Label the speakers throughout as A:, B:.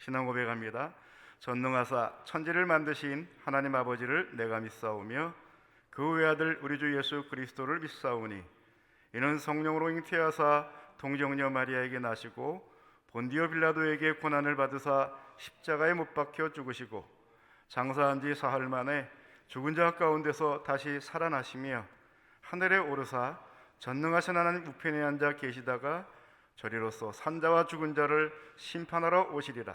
A: 신앙 고백합니다. 전능하사 천지를 만드신 하나님 아버지를 내가 믿사오며 그 외아들 우리 주 예수 그리스도를 믿사오니 이는 성령으로 잉태하사 동정녀 마리아에게 나시고 본디오 빌라도에게 고난을 받으사 십자가에 못 박혀 죽으시고 장사한 지 사흘 만에 죽은 자 가운데서 다시 살아나시며 하늘에 오르사 전능하신 하나님 우편에 앉아 계시다가 저리로서 산자와 죽은 자를 심판하러 오시리라.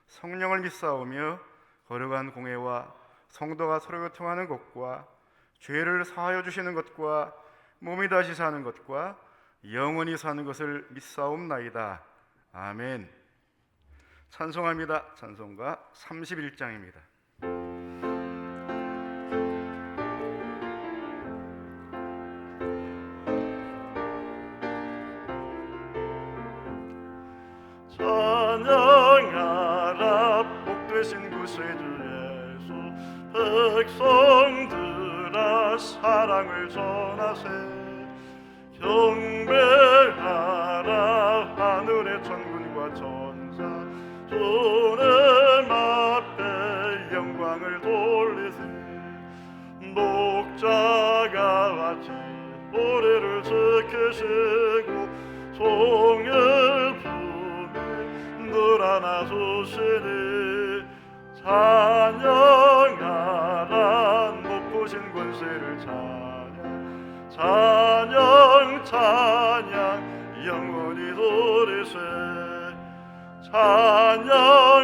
A: 성령을 믿사오며 거룩한 공회와 성도가 서로 교통하는 것과 죄를 사하여 주시는 것과 몸이 다시 사는 것과 영원히 사는 것을 믿사옵나이다. 아멘. 찬송합니다. 찬송가 31장입니다.
B: 찬양하라 복되신 구세주 예수, 백성들아 사랑을 전하세. 경배하라 하늘의 천군과 천사, 주님 앞에 영광을 돌리세. 목자가 같이 우리를 지키시고 종일 늘 안아주시니 찬양하라 높으신 권세를 찬양, 찬양 찬양 영원히 돌리세.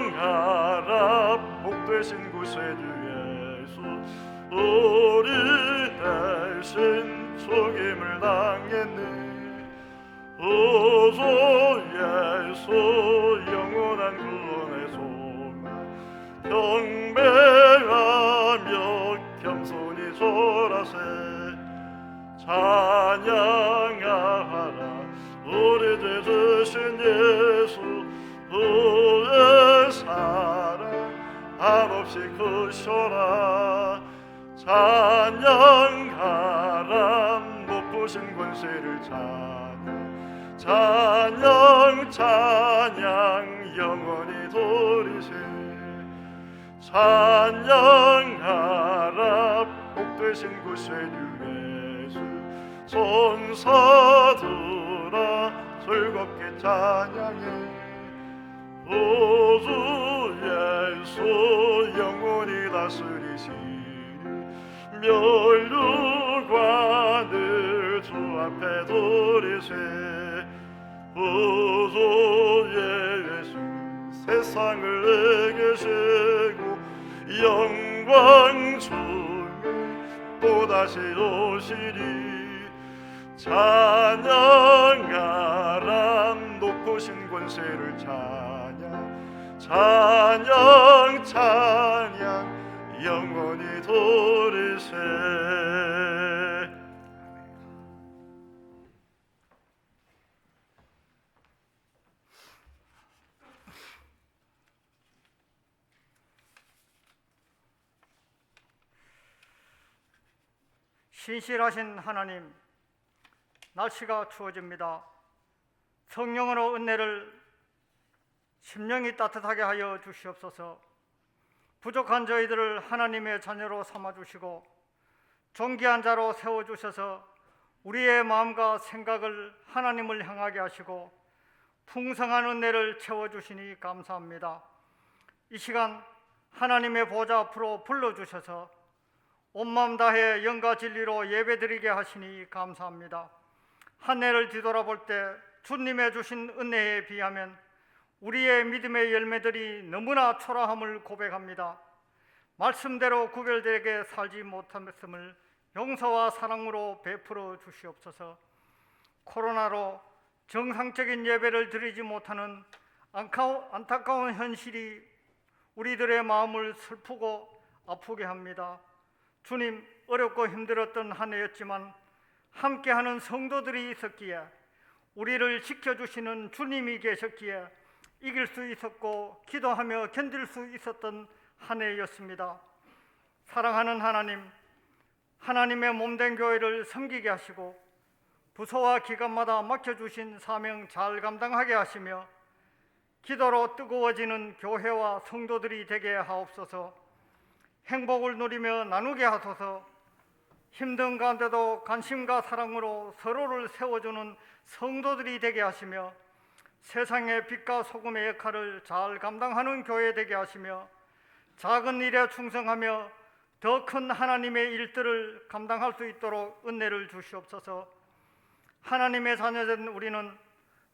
B: 찬양하라 복되신 구세주 예수, 우리 대신 죽임을 당했네. 오소 예수 영원한 구원의 소망, 경배하며 겸손히 절하세. 찬양하라 우리 죄 지신 예수, 그의 사랑 한없이 크셔라. 찬양하라 높으신 권세를 찬양, 찬양 찬양 영원히 돌리세. 찬양하라 복되신 구세주 예수, 천사들아 즐겁게 찬양해. 오주 예수 영원히 다스리시니 멸류관을 주 앞에 돌리세. 오주 예수 세상을 이기시고 영광 중에 또다시 오시리. 찬양하라 높으신 권세를 찬양, 찬양 찬양 영원히 돌리세.
C: 신실하신 하나님, 날씨가 추워집니다. 성령으로 은혜를 심령이 따뜻하게 하여 주시옵소서. 부족한 저희들을 하나님의 자녀로 삼아주시고 존귀한 자로 세워주셔서 우리의 마음과 생각을 하나님을 향하게 하시고 풍성한 은혜를 채워주시니 감사합니다. 이 시간 하나님의 보좌 앞으로 불러주셔서 온 마음 다해 영과 진리로 예배드리게 하시니 감사합니다. 한 해를 뒤돌아볼 때 주님의 주신 은혜에 비하면 우리의 믿음의 열매들이 너무나 초라함을 고백합니다. 말씀대로 구별되게 살지 못함을 용서와 사랑으로 베풀어 주시옵소서. 코로나로 정상적인 예배를 드리지 못하는 안타까운 현실이 우리들의 마음을 슬프고 아프게 합니다. 주님, 어렵고 힘들었던 한 해였지만 함께하는 성도들이 있었기에, 우리를 지켜주시는 주님이 계셨기에 이길 수 있었고 기도하며 견딜 수 있었던 한 해였습니다. 사랑하는 하나님, 하나님의 몸된 교회를 섬기게 하시고 부서와 기관마다 맡겨주신 사명 잘 감당하게 하시며 기도로 뜨거워지는 교회와 성도들이 되게 하옵소서. 행복을 누리며 나누게 하소서. 힘든 가운데도 관심과 사랑으로 서로를 세워주는 성도들이 되게 하시며 세상의 빛과 소금의 역할을 잘 감당하는 교회 되게 하시며 작은 일에 충성하며 더 큰 하나님의 일들을 감당할 수 있도록 은혜를 주시옵소서. 하나님의 자녀된 우리는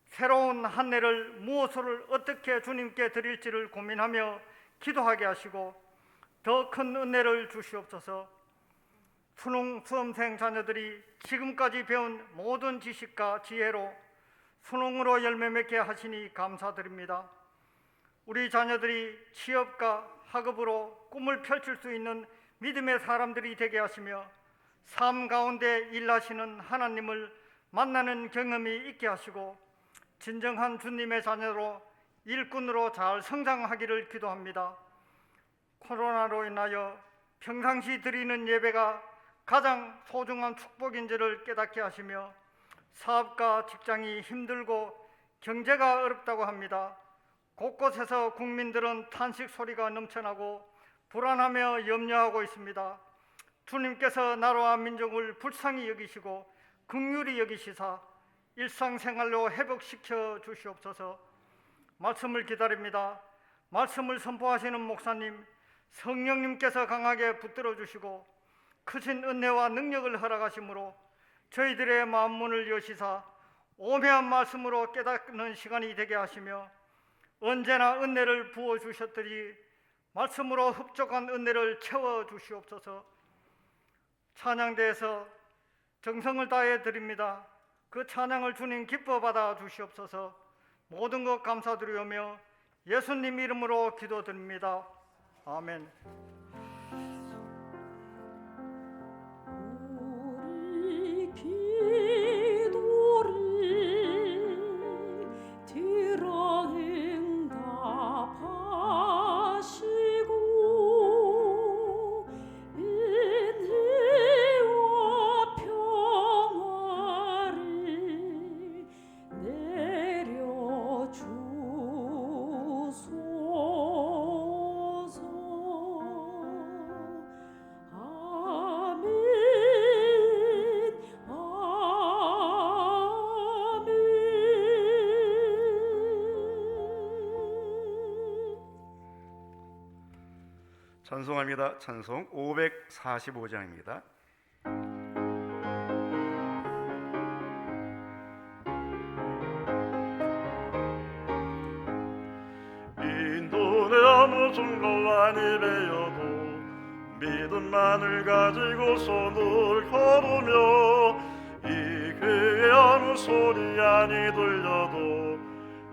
C: 새로운 한 해를 무엇을 어떻게 주님께 드릴지를 고민하며 기도하게 하시고 더 큰 은혜를 주시옵소서. 수능 수험생 자녀들이 지금까지 배운 모든 지식과 지혜로 수능으로 열매 맺게 하시니 감사드립니다. 우리 자녀들이 취업과 학업으로 꿈을 펼칠 수 있는 믿음의 사람들이 되게 하시며 삶 가운데 일하시는 하나님을 만나는 경험이 있게 하시고 진정한 주님의 자녀로 일꾼으로 잘 성장하기를 기도합니다. 코로나로 인하여 평상시 드리는 예배가 가장 소중한 축복인지를 깨닫게 하시며 사업과 직장이 힘들고 경제가 어렵다고 합니다. 곳곳에서 국민들은 탄식 소리가 넘쳐나고 불안하며 염려하고 있습니다. 주님께서 나라와 민족을 불쌍히 여기시고 긍휼히 여기시사 일상생활로 회복시켜 주시옵소서. 말씀을 기다립니다. 말씀을 선포하시는 목사님, 성령님께서 강하게 붙들어 주시고 크신 은혜와 능력을 허락하심으로 저희들의 마음문을 여시사 오묘한 말씀으로 깨닫는 시간이 되게 하시며 언제나 은혜를 부어 주셨더니 말씀으로 흡족한 은혜를 채워 주시옵소서. 찬양대에서 정성을 다해 드립니다. 그 찬양을 주님 기뻐 받아 주시옵소서. 모든 것 감사드리오며 예수님 이름으로 기도드립니다. 아멘.
D: 우리 기도를 들어 응답하시고 은혜와 평화를 내려주소서. 아멘, 아멘.
A: 찬송합니다. 찬송 545장입니다.
B: 인도의 아무 증거가 아니래여도 믿음만을 가지고 손을 걸으며 이 교회의 아무 소리 아니 들려도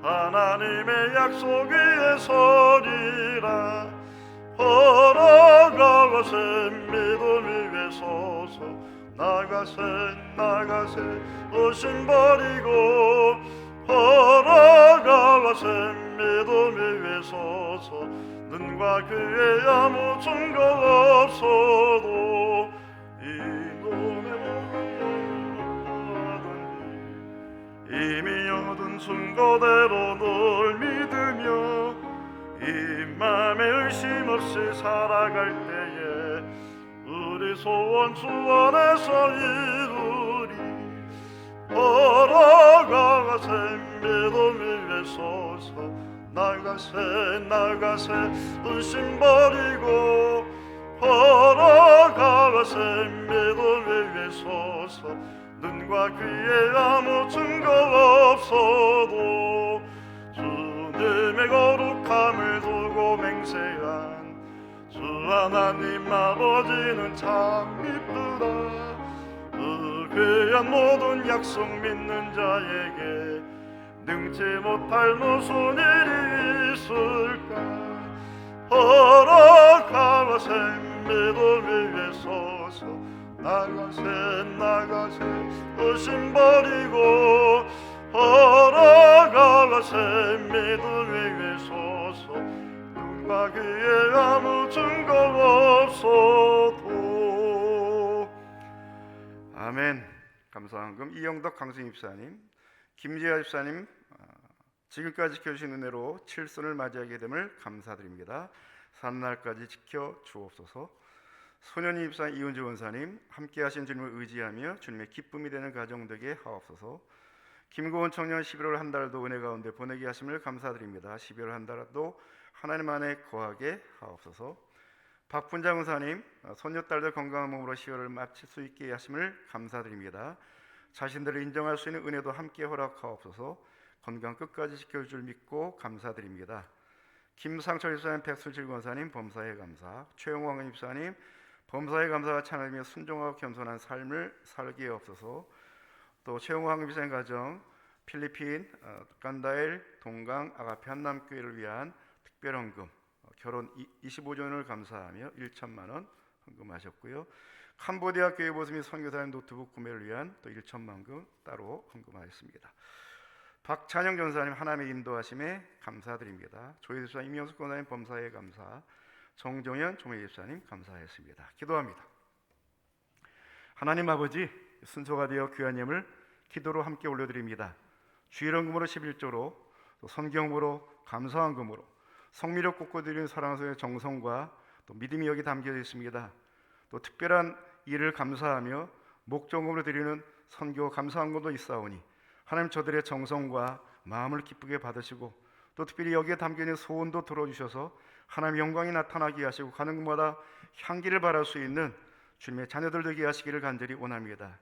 B: 하나님의 약속 위에 서리라. 걸어가세 믿음 위에 서서 나가세 나가세 의심 버리고 걸어가세 믿음 위에 서서 눈과 귀에 아무 증거 없어도 이놈의 복을 이미 얻은 증거대로 널 믿으며 이 맘에 의심 없이 살아갈 때에 우리 소원 주 안에서 이루리. 걸어가세 믿음 위에 서서 나가세 나가세 의심 버리고 걸어가세 믿음 위에 서서 눈과 귀에 아무 증거 없어도 주님의 거룩함을 두고 맹세한 주 하나님 아버지는 참 이쁘다. 그 귀한 모든 약속 믿는 자에게 능치 못할 무슨 일이 있을까. 걸어가세 믿음 위에 서서 나가세 나가세 의심 버리고 걸어가세 믿음 위에 서서 눈과 귀에 아무 증거 없어도.
A: 아멘. 감사한금 이영덕 강승 집사님, 김재하 집사님 지금까지 지켜주신 은혜로 칠순을 맞이하게 됨을 감사드립니다. 산날까지 지켜 주옵소서. 소년이 입사한 이은주 원사님, 함께하신 주님을 의지하며 주님의 기쁨이 되는 가정 되게 하옵소서. 김고은 청년 11월 한 달도 은혜 가운데 보내게 하심을 감사드립니다. 12월 한 달도 하나님 안에 거하게 하옵소서. 박분장 원사님, 손녀딸들 건강한 몸으로 10월을 마칠 수 있게 하심을 감사드립니다. 자신들을 인정할 수 있는 은혜도 함께 허락하옵소서. 건강 끝까지 지켜줄 줄 믿고 감사드립니다. 김상철 집사님, 백술질 권사님 범사에 감사. 최용왕 집사님 범사에 감사와 찬양하며 순종하고 겸손한 삶을 살게 하옵소서. 또 최용왕 집사님 가정 필리핀 간다엘 동강 아가페 한남교회를 위한 특별헌금 결혼 25조년을 감사하며 1천만 원 헌금하셨고요. 캄보디아 교회 보수 및 선교사님 노트북 구매를 위한 또 1천만 원 따로 헌금하였습니다. 박찬영 전사님 하나님의 인도하심에 감사드립니다. 조혜수 집사님, 임영숙 권사님 범사에 감사. 정종현 조매 집사님 감사했습니다. 기도합니다. 하나님 아버지, 순서가 되어 귀한 예물 기도로 함께 올려드립니다. 주일헌금으로 11조로 또 선경으로 감사헌금으로 성미력 꽂고 드리는 사랑스러운 정성과 또 믿음이 여기 담겨져 있습니다. 또 특별한 일을 감사하며 목적으로 드리는 선교 감사헌금도 있사오니 하나님 저들의 정성과 마음을 기쁘게 받으시고 또 특별히 여기에 담겨있는 소원도 들어주셔서 하나님의 영광이 나타나게 하시고 가는 곳마다 향기를 발할 수 있는 주님의 자녀들 되게 하시기를 간절히 원합니다.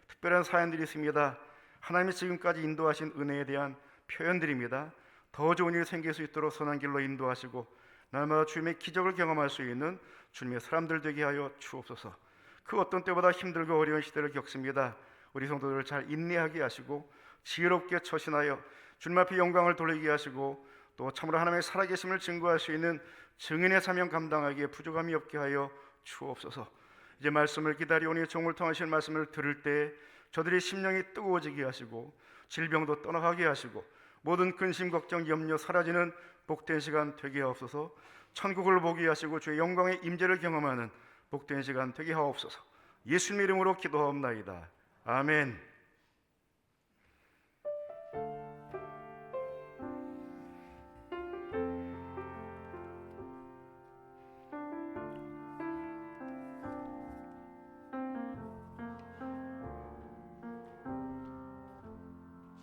A: 특별한 사연들이 있습니다. 하나님이 지금까지 인도하신 은혜에 대한 표현들입니다. 더 좋은 일이 생길 수 있도록 선한 길로 인도하시고 날마다 주님의 기적을 경험할 수 있는 주님의 사람들 되게 하여 주옵소서. 그 어떤 때보다 힘들고 어려운 시대를 겪습니다. 우리 성도들을 잘 인내하게 하시고 지혜롭게 처신하여 주님 앞에 영광을 돌리게 하시고 또 참으로 하나님의 살아계심을 증거할 수 있는 증인의 사명 감당하기에 부족함이 없게 하여 주옵소서. 이제 말씀을 기다리오니 종을 통하신 말씀을 들을 때 저들의 심령이 뜨거워지게 하시고 질병도 떠나가게 하시고 모든 근심 걱정 염려 사라지는 복된 시간 되게 하옵소서. 천국을 보게 하시고 주의 영광의 임재를 경험하는 복된 시간 되게 하옵소서. 예수님 이름으로 기도하옵나이다. 아멘.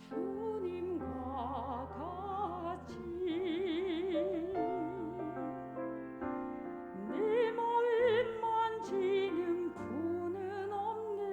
D: 주님과 같이 내 마음 만지는 분은 없네.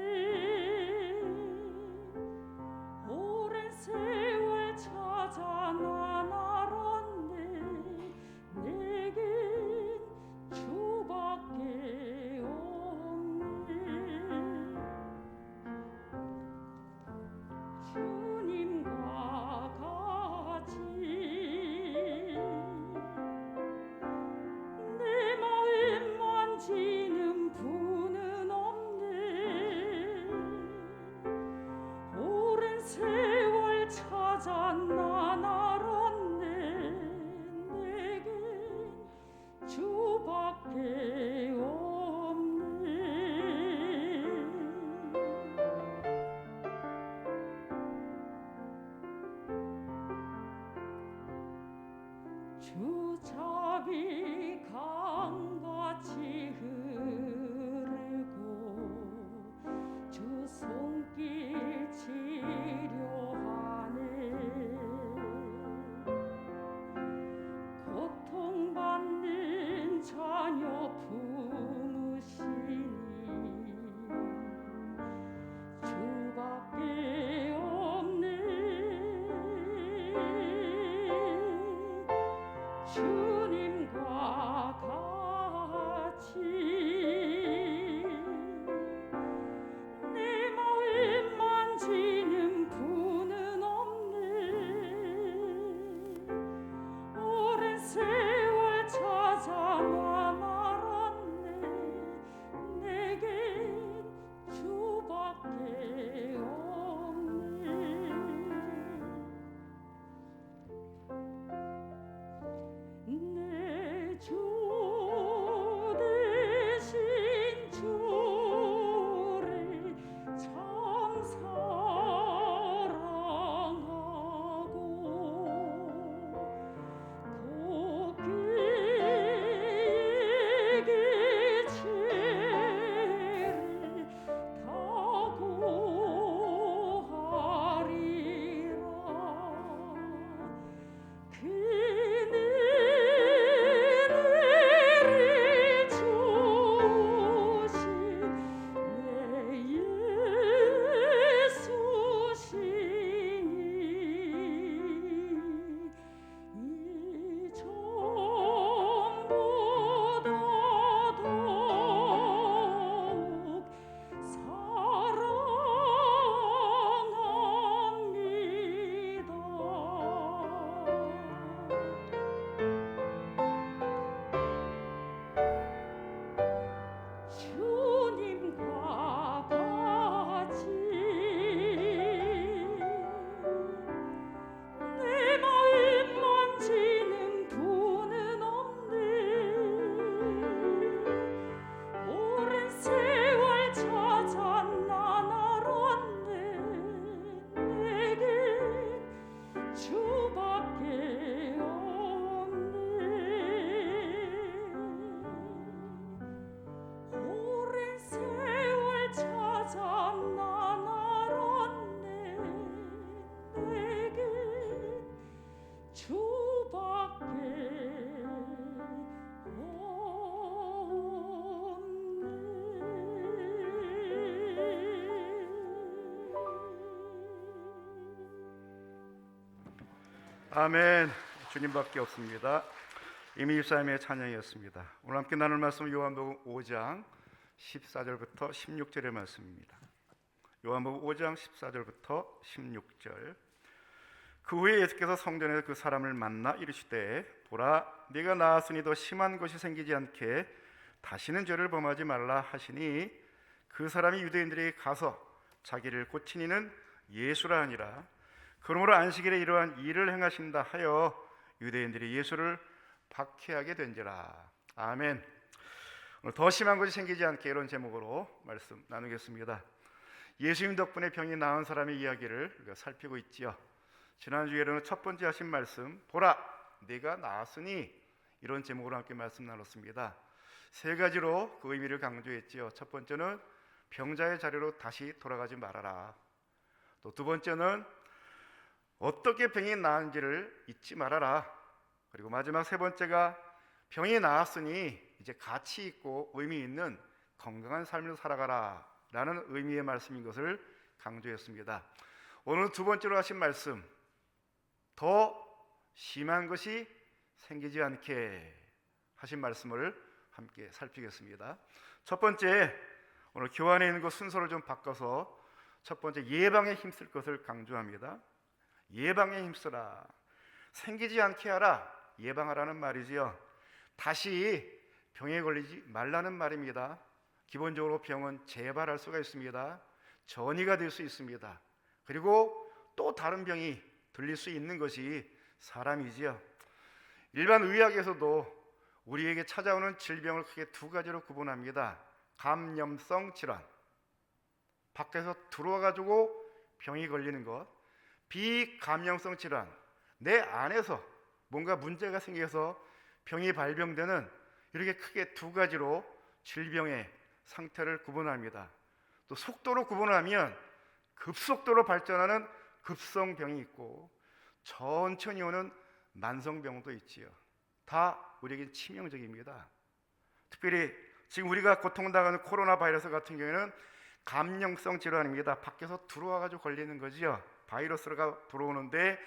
A: 아멘. 주님밖에 없습니다. 이미 일사님의 찬양이었습니다. 오늘 함께 나눌 말씀은 요한복음 5장 14절부터 16절의 말씀입니다. 요한복음 5장 14절부터 16절. 그 후에 예수께서 성전에서 그 사람을 만나 이르시되 보라 네가 나았으니 더 심한 것이 생기지 않게 다시는 죄를 범하지 말라 하시니 그 사람이 유대인들에게 가서 자기를 고친 이는 예수라 하니라. 그러므로 안식일에 이러한 일을 행하신다 하여 유대인들이 예수를 박해하게 된지라. 아멘. 오늘 더 심한 것이 생기지 않게 이런 제목으로 말씀 나누겠습니다. 예수님 덕분에 병이 나은 사람의 이야기를 우리가 살피고 있지요. 지난주에는 첫 번째 하신 말씀 보라 네가 나았으니 이런 제목으로 함께 말씀 나눴습니다. 세 가지로 그 의미를 강조했지요. 첫 번째는 병자의 자리로 다시 돌아가지 말아라. 또 두 번째는 어떻게 병이 나은지를 잊지 말아라. 그리고 마지막 세 번째가 병이 나았으니 이제 가치 있고 의미 있는 건강한 삶을 살아가라 라는 의미의 말씀인 것을 강조했습니다. 오늘 두 번째로 하신 말씀 더 심한 것이 생기지 않게 하신 말씀을 함께 살피겠습니다. 첫 번째, 오늘 교환에 있는 것 순서를 좀 바꿔서 첫 번째 예방에 힘쓸 것을 강조합니다. 예방에 힘쓰라. 생기지 않게 하라. 예방하라는 말이지요. 다시 병에 걸리지 말라는 말입니다. 기본적으로 병은 재발할 수가 있습니다. 전이가 될 수 있습니다. 그리고 또 다른 병이 들릴 수 있는 것이 사람이지요. 일반 의학에서도 우리에게 찾아오는 질병을 크게 두 가지로 구분합니다. 감염성 질환, 밖에서 들어와 가지고 병이 걸리는 것. 비감염성 질환, 내 안에서 뭔가 문제가 생겨서 병이 발병되는, 이렇게 크게 두 가지로 질병의 상태를 구분합니다. 또 속도로 구분하면 급속도로 발전하는 급성병이 있고 천천히 오는 만성병도 있지요. 다 우리에게 치명적입니다. 특별히 지금 우리가 고통당하는 코로나 바이러스 같은 경우에는 감염성 질환입니다. 밖에서 들어와 가지고 걸리는 거지요. 바이러스가 들어오는데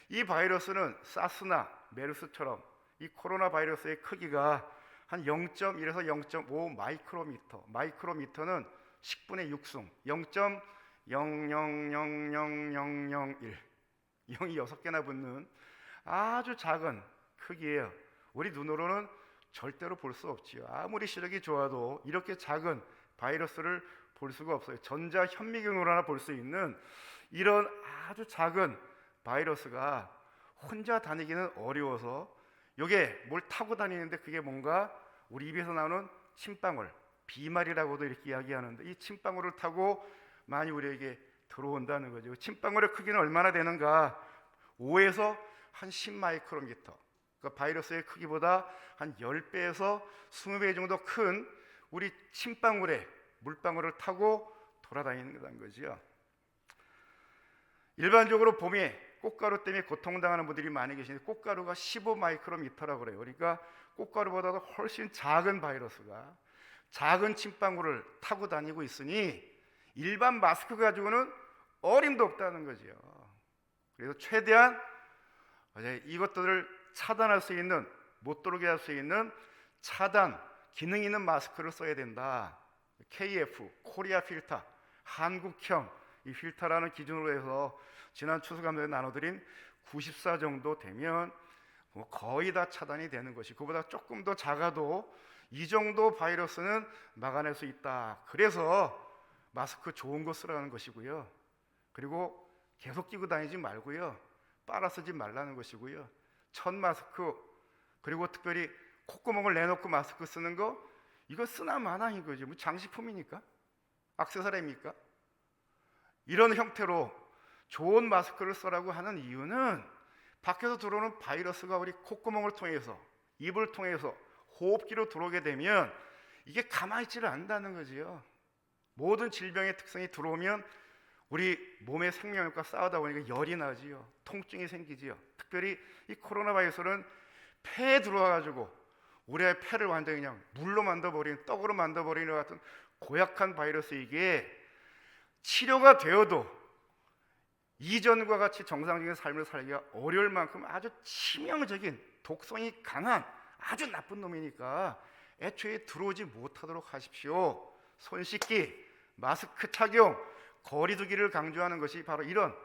A: 이 바이러스는 사스나 메르스처럼 이 코로나 바이러스의 크기가 한 0.1에서 0.5 마이크로미터. 마이크로미터는 10분의 6승 0.000001 0이 6개나 붙는 아주 작은 크기예요. 우리 눈으로는 절대로 볼 수 없지요. 아무리 시력이 좋아도 이렇게 작은 바이러스를 볼 수가 없어요. 전자 현미경으로나 볼 수 있는 이런 아주 작은 바이러스가 혼자 다니기는 어려워서 이게 뭘 타고 다니는데 그게 뭔가 우리 입에서 나오는 침방울, 비말이라고도 이렇게 이야기하는데 이 침방울을 타고 많이 우리에게 들어온다는 거죠. 침방울의 크기는 얼마나 되는가? 5에서 한 10 마이크로미터. 그 바이러스의 크기보다 한 10배에서 20배 정도 큰 우리 침방울에 물방울을 타고 돌아다니는 거죠. 일반적으로 봄에 꽃가루 때문에 고통당하는 분들이 많이 계시는데 꽃가루가 15 마이크로미터라고 그래요. 그러니까 꽃가루보다도 훨씬 작은 바이러스가 작은 침방울을 타고 다니고 있으니 일반 마스크 가지고는 어림도 없다는 거죠. 그래서 최대한 이것들을 차단할 수 있는, 못 들어오게 할 수 있는 차단 기능 있는 마스크를 써야 된다. KF, 코리아 필터, 한국형 이 필터라는 기준으로 해서 지난 추수감사에 나눠드린 94 정도 되면 거의 다 차단이 되는 것이, 그보다 조금 더 작아도 이 정도 바이러스는 막아낼 수 있다. 그래서 마스크 좋은 거 쓰라는 것이고요. 그리고 계속 끼고 다니지 말고요. 빨아 쓰지 말라는 것이고요. 첫 마스크, 그리고 특별히 콧구멍을 내놓고 마스크 쓰는 거, 이거 쓰나 마나인 거죠. 뭐 장식품이니까? 액세서리입니까? 이런 형태로 좋은 마스크를 쓰라고 하는 이유는 밖에서 들어오는 바이러스가 우리 콧구멍을 통해서, 입을 통해서 호흡기로 들어오게 되면 이게 가만히 있지를 않는다는 거지요. 모든 질병의 특성이 들어오면 우리 몸의 생명력과 싸우다 보니까 열이 나지요. 통증이 생기지요. 특별히 이 코로나 바이러스는 폐에 들어와가지고 우리의 폐를 완전히 그냥 물로 만들어버리는, 떡으로 만들어버리는 것 같은 고약한 바이러스, 이게 치료가 되어도 이전과 같이 정상적인 삶을 살기가 어려울 만큼 아주 치명적인 독성이 강한 아주 나쁜 놈이니까 애초에 들어오지 못하도록 하십시오. 손 씻기, 마스크 착용, 거리 두기를 강조하는 것이 바로 이런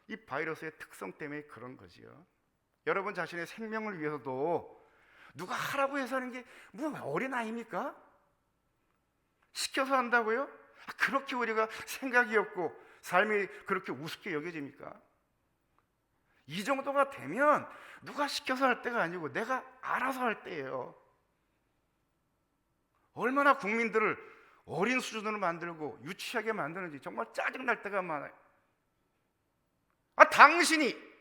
A: 이 바이러스의 특성 때문에 그런 거지요. 여러분 자신의 생명을 위해서도 누가 하라고 해서 하는 게 뭐 어린아이입니까? 시켜서 한다고요? 그렇게 우리가 생각이 없고 삶이 그렇게 우습게 여겨집니까? 이 정도가 되면 누가 시켜서 할 때가 아니고 내가 알아서 할 때예요. 얼마나 국민들을 어린 수준으로 만들고 유치하게 만드는지 정말 짜증날 때가 많아요. 당신이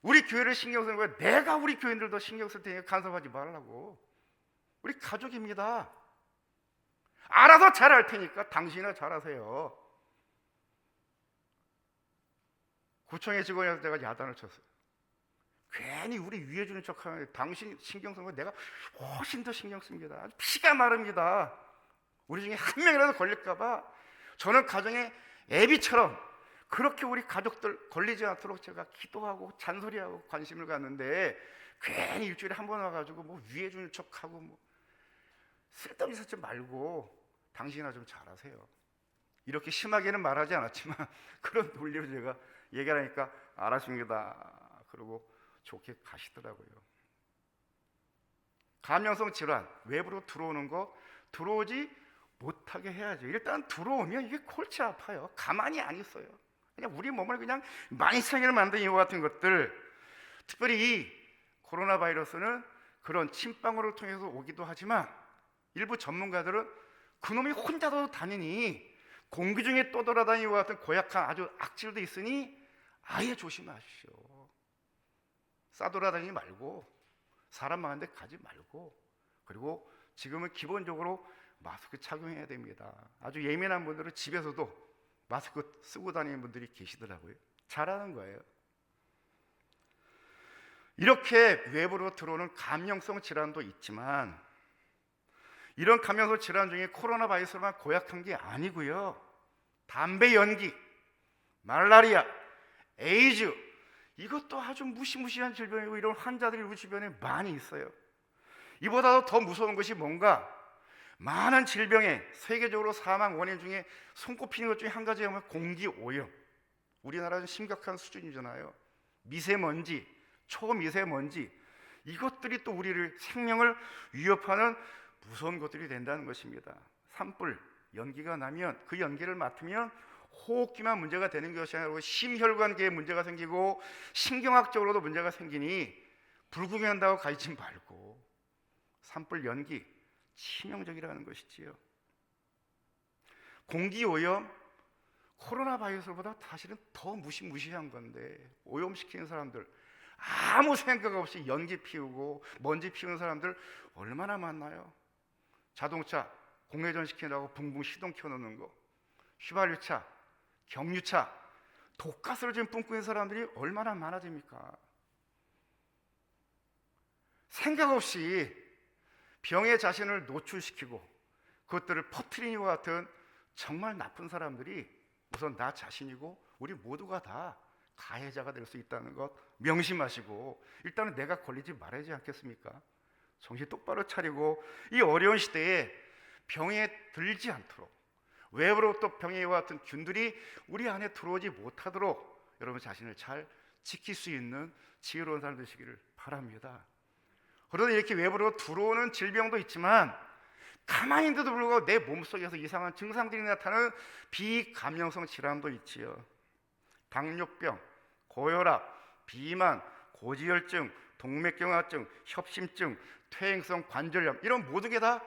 A: 우리 교회를 신경 쓰는 거야. 내가 우리 교인들도 신경 쓸 테니까 간섭하지 말라고. 우리 가족입니다. 알아서 잘할 테니까 당신이나 잘하세요. 구청의 직원이라서 내가 야단을 쳤어요. 괜히 우리 위해 주는 척하면 당신 신경 쓰는 거 내가 훨씬 더 신경 씁니다. 아주 피가 마릅니다. 우리 중에 한 명이라도 걸릴까 봐 저는 가정의 애비처럼 그렇게 우리 가족들 걸리지 않도록 제가 기도하고 잔소리하고 관심을 갖는데 괜히 일주일에 한 번 와가지고 뭐 위해 주는 척하고 뭐 쓸데없이 하지 말고 당신이나 좀 잘하세요. 이렇게 심하게는 말하지 않았지만 그런 논리로 제가 얘기하니까 알았습니다. 그러고 좋게 가시더라고요. 감염성 질환 외부로 들어오는 거 들어오지 못하게 해야죠. 일단 들어오면 이게 골치 아파요. 가만히 안 있어요. 그냥 우리 몸을 그냥 많이 상해를 만든 이와 같은 것들, 특별히 이 코로나 바이러스는 그런 침방울을 통해서 오기도 하지만 일부 전문가들은 그놈이 혼자도 다니니 공기 중에 떠돌아다니는 같은 고약한 아주 악질도 있으니 아예 조심하십시오. 싸돌아다니지 말고 사람 많은 데 가지 말고, 그리고 지금은 기본적으로 마스크 착용해야 됩니다. 아주 예민한 분들은 집에서도 마스크 쓰고 다니는 분들이 계시더라고요. 잘하는 거예요. 이렇게 외부로 들어오는 감염성 질환도 있지만 이런 감염성 질환 중에 코로나 바이러스만 고약한 게 아니고요. 담배 연기, 말라리아, 에이즈, 이것도 아주 무시무시한 질병이고 이런 환자들이 우리 주변에 많이 있어요. 이보다도 더 무서운 것이 뭔가, 많은 질병의 세계적으로 사망 원인 중에 손꼽히는 것 중에 한 가지가 뭐냐면 공기 오염. 우리나라는 심각한 수준이잖아요. 미세먼지, 초미세먼지, 이것들이 또 우리를 생명을 위협하는 무서운 것들이 된다는 것입니다. 산불, 연기가 나면 그 연기를 맡으면 호흡기만 문제가 되는 것이 아니라 심혈관계에 문제가 생기고 신경학적으로도 문제가 생기니 불구경한다고 가지 말고, 산불 연기 치명적이라는 것이지요. 공기오염, 코로나 바이러스보다 사실은 더 무시무시한 건데 오염시키는 사람들, 아무 생각 없이 연기 피우고 먼지 피우는 사람들 얼마나 많나요? 자동차 공회전 시키느라고 붕붕 시동 켜놓는 거, 휘발유차, 경유차, 독가스를 지금 뿜고 있는 사람들이 얼마나 많아집니까? 생각 없이 병에 자신을 노출시키고 그것들을 퍼뜨리는 것 같은 정말 나쁜 사람들이 우선 나 자신이고 우리 모두가 다 가해자가 될 수 있다는 것 명심하시고, 일단은 내가 걸리지 말아야지 않겠습니까? 정신 똑바로 차리고 이 어려운 시대에 병에 들지 않도록, 외부로부터 병해와 같은 균들이 우리 안에 들어오지 못하도록 여러분 자신을 잘 지킬 수 있는 지혜로운 사람 되시기를 바랍니다. 그러나 이렇게 외부로 들어오는 질병도 있지만 가만히 있는데도 불구하고 내 몸속에서 이상한 증상들이 나타나는 비감염성 질환도 있지요. 당뇨병, 고혈압, 비만, 고지혈증, 동맥경화증, 협심증, 퇴행성 관절염, 이런 모든 게 다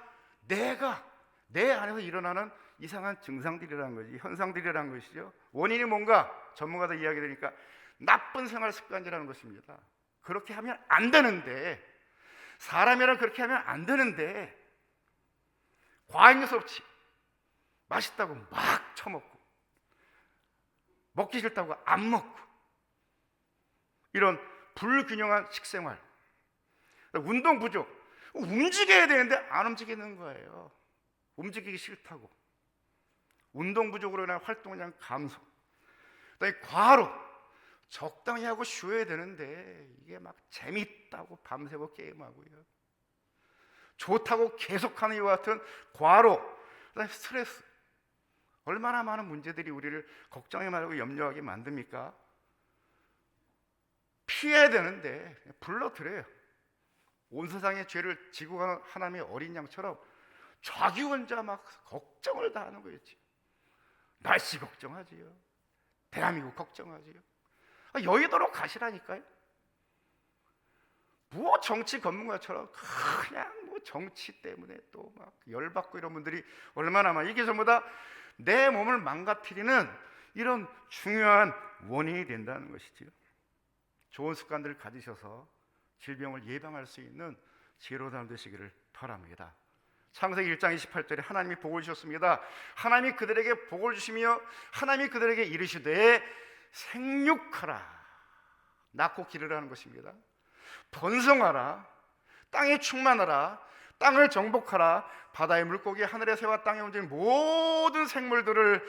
A: 내가 내 안에서 일어나는 이상한 증상들이라는 거지, 현상들이라는 것이죠. 원인이 뭔가 전문가들 이야기 들으니까 나쁜 생활 습관이라는 것입니다. 그렇게 하면 안 되는데, 사람이란 그렇게 하면 안 되는데 과잉해서 없지, 맛있다고 막 처먹고 먹기 싫다고 안 먹고, 이런 불균형한 식생활, 운동 부족, 움직여야 되는데 안 움직이는 거예요. 움직이기 싫다고. 운동 부족으로 인한 활동량 감소, 그다음에 과로, 적당히 하고 쉬어야 되는데 이게 막 재밌다고 밤새고 게임하고요. 좋다고 계속하는 이와 같은 과로, 그다음에 스트레스. 얼마나 많은 문제들이 우리를 걱정해 말고 염려하게 만듭니까? 피해야 되는데 불러들여요. 온 세상의 죄를 지고 가는 하나님의 어린 양처럼 자기 혼자 막 걱정을 다 하는 거였지. 날씨 걱정하지요. 대한민국 걱정하지요. 여의도로 가시라니까요. 뭐 정치 전문가처럼 그냥 뭐 정치 때문에 또 막 열받고 이런 분들이 얼마나 많아. 이게 전부 다 내 몸을 망가뜨리는 이런 중요한 원인이 된다는 것이지요. 좋은 습관들을 가지셔서 질병을 예방할 수 있는 지혜로운 사람 되시기를 바랍니다. 창세기 1장 28절에 하나님이 복을 주셨습니다. 하나님이 그들에게 복을 주시며 하나님이 그들에게 이르시되 생육하라, 낳고 기르라는 것입니다. 번성하라, 땅에 충만하라, 땅을 정복하라, 바다의 물고기, 하늘의 새와 땅에 움직이는 모든 생물들을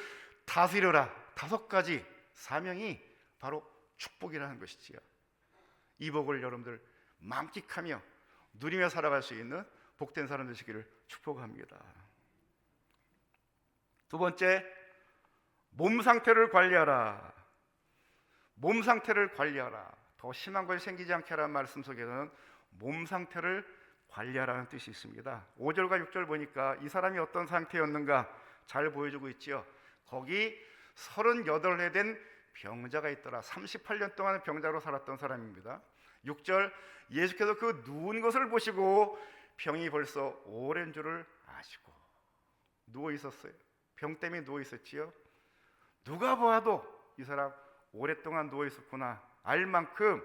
A: 다스리라. 5가지 사명이 바로 축복이라는 것이지요. 이 복을 여러분들 만끽하며 누리며 살아갈 수 있는 복된 사람 되시기를 축복합니다. 두 번째, 몸 상태를 관리하라. 몸 상태를 관리하라. 더 심한 것이 생기지 않게 하라는 말씀 속에는 몸 상태를 관리하라는 뜻이 있습니다. 5절과 6절 보니까 이 사람이 어떤 상태였는가 잘 보여주고 있지요. 거기 38해 된 병자가 있더라. 38년 동안 병자로 살았던 사람입니다. 6절, 예수께서 그 누운 것을 보시고 병이 벌써 오랜 줄을 아시고 누워 있었어요. 병 때문에 누워 있었지요. 누가 보아도 이 사람 오랫동안 누워 있었구나 알 만큼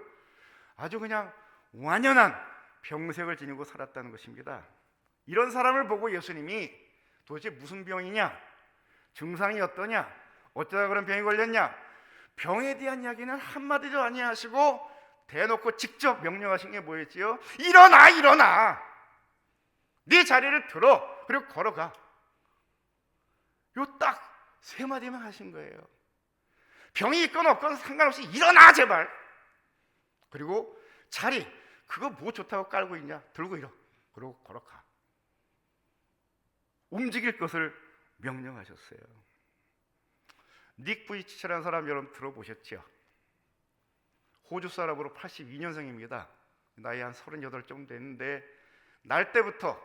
A: 아주 그냥 완연한 병색을 지니고 살았다는 것입니다. 이런 사람을 보고 예수님이 도대체 무슨 병이냐, 증상이 어떠냐, 어쩌다 그런 병이 걸렸냐, 병에 대한 이야기는 한마디도 아니하시고 대놓고 직접 명령하신 게 뭐였지요? 일어나, 일어나, 네 자리를 들어, 그리고 걸어가. 요 딱 3마디만 하신 거예요. 병이 있건 없건 상관없이 일어나 제발. 그리고 자리, 그거 뭐 좋다고 깔고 있냐, 들고 일어, 그리고 걸어가. 움직일 것을 명령하셨어요. 닉 부이치라는 사람 여러분 들어보셨죠? 호주 사람으로 82년생입니다. 나이 한 38 정도 됐는데 날 때부터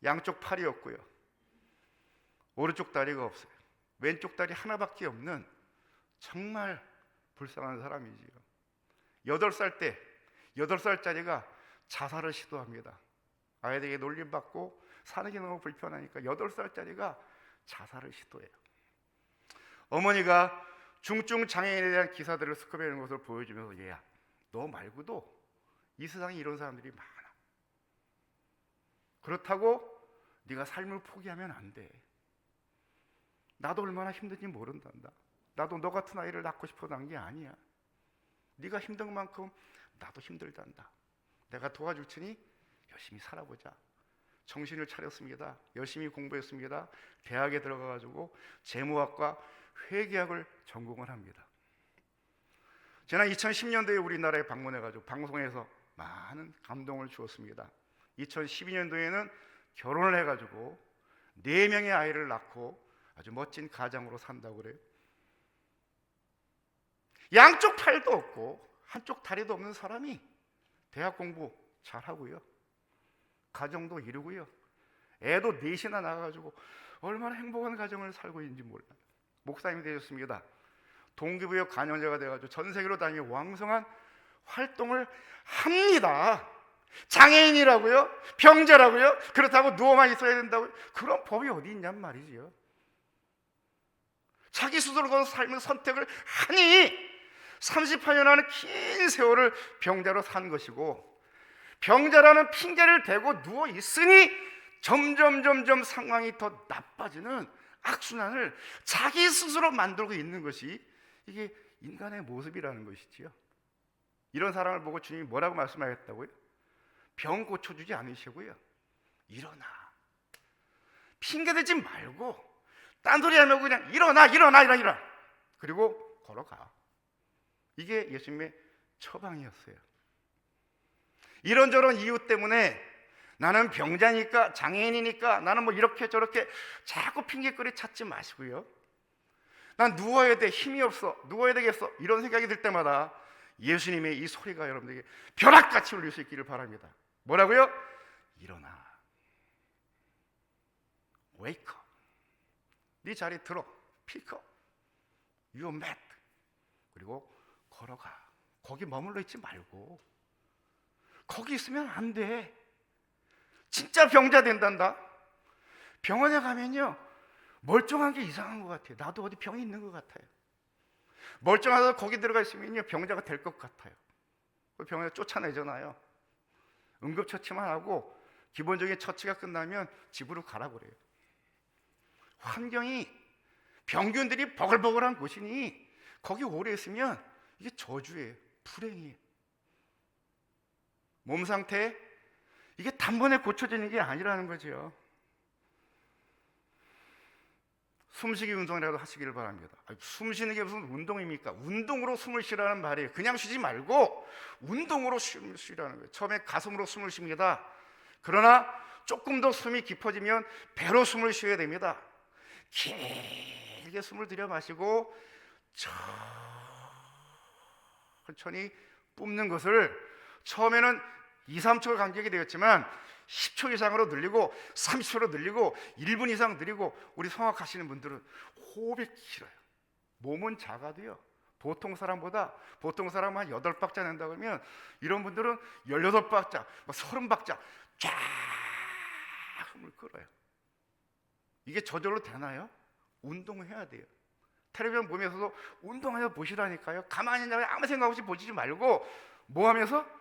A: 양쪽 팔이 없고요, 오른쪽 다리가 없어요. 왼쪽 다리 하나밖에 없는 정말 불쌍한 사람이지요. 8살짜리가 자살을 시도합니다. 아이들에게 놀림받고 사는 게 너무 불편하니까 8살짜리가 자살을 시도해요. 어머니가 중증 장애인에 대한 기사들을 스크랩하는 것을 보여주면서 얘야, 너 말고도 이 세상에 이런 사람들이 많아. 그렇다고 네가 삶을 포기하면 안 돼. 나도 얼마나 힘든지 모른단다. 나도 너 같은 아이를 낳고 싶어 난 게 아니야. 네가 힘든 만큼 나도 힘들단다. 내가 도와줄 테니 열심히 살아보자. 정신을 차렸습니다. 열심히 공부했습니다. 대학에 들어가가지고 재무학과 회계학을 전공을 합니다. 지난 2010년도에 우리나라에 방문해가지고 방송에서 많은 감동을 주었습니다. 2012년도에는 결혼을 해가지고 4명의 아이를 낳고 아주 멋진 가장으로 산다고 그래요. 양쪽 팔도 없고 한쪽 다리도 없는 사람이 대학 공부 잘하고요, 가정도 이루고요, 애도 4이나 낳아가지고 얼마나 행복한 가정을 살고 있는지 몰라요. 목사님이 되셨습니다. 동기부여 간영자가 돼가지고 전 세계로 다니며 왕성한 활동을 합니다. 장애인이라고요? 병자라고요? 그렇다고 누워만 있어야 된다고요? 그런 법이 어디 있냔 말이지요. 자기 스스로 그 삶의 선택을 하니 38년이라는 긴 세월을 병자로 산 것이고, 병자라는 핑계를 대고 누워 있으니 점점 상황이 더 나빠지는 악순환을 자기 스스로 만들고 있는 것이 이게 인간의 모습이라는 것이지요. 이런 사람을 보고 주님이 뭐라고 말씀하셨다고요? 병 고쳐주지 않으시고요, 일어나, 핑계대지 말고 딴소리 하면 그냥 일어나, 그리고 걸어가. 이게 예수님의 처방이었어요. 이런저런 이유 때문에 나는 병자니까, 장애인이니까, 나는 뭐 이렇게 저렇게 자꾸 핑계거리 찾지 마시고요. 난 누워야 돼, 힘이 없어, 누워야 되겠어, 이런 생각이 들 때마다 예수님의 이 소리가 여러분들에게 벼락같이 울릴 수 있기를 바랍니다. 뭐라고요? 일어나, wake up, 네 자리에 들어, pick up your mat, 그리고 걸어가. 거기 머물러 있지 말고. 거기 있으면 안 돼. 진짜 병자 된단다. 병원에 가면요, 멀쩡한 게 이상한 것 같아요. 나도 어디 병이 있는 것 같아요. 멀쩡해서 거기 들어가 있으면요, 병자가 될 것 같아요. 병원에 쫓아내잖아요. 응급처치만 하고 기본적인 처치가 끝나면 집으로 가라고 그래요. 환경이, 병균들이 버글버글한 곳이니 거기 오래 있으면 이게 저주예요. 불행이에요. 몸 상태, 이게 단번에 고쳐지는 게 아니라는 거죠. 숨쉬기 운동이라도 하시기를 바랍니다. 숨 쉬는 게 무슨 운동입니까? 운동으로 숨을 쉬라는 말이에요. 그냥 쉬지 말고 운동으로 숨을 쉬라는 거예요. 처음에 가슴으로 숨을 쉽니다. 그러나 조금 더 숨이 깊어지면 배로 숨을 쉬어야 됩니다. 길게 숨을 들여 마시고 천천히 뿜는 것을 처음에는 2, 3초 간격이 되었지만 10초 이상으로 늘리고 30초로 늘리고 1분 이상 늘리고, 우리 성악하시는 분들은 호흡이 길어요. 몸은 작아도요, 보통 사람보다, 보통 사람은 한 8박자 낸다 그러면 이런 분들은 18박자, 30박자 쫙 숨을 끌어요. 이게 저절로 되나요? 운동을 해야 돼요. 텔레비전 보면서도 운동하면서 보시라니까요. 가만히 있는데 아무 생각 없이 보지 말고 뭐 하면서?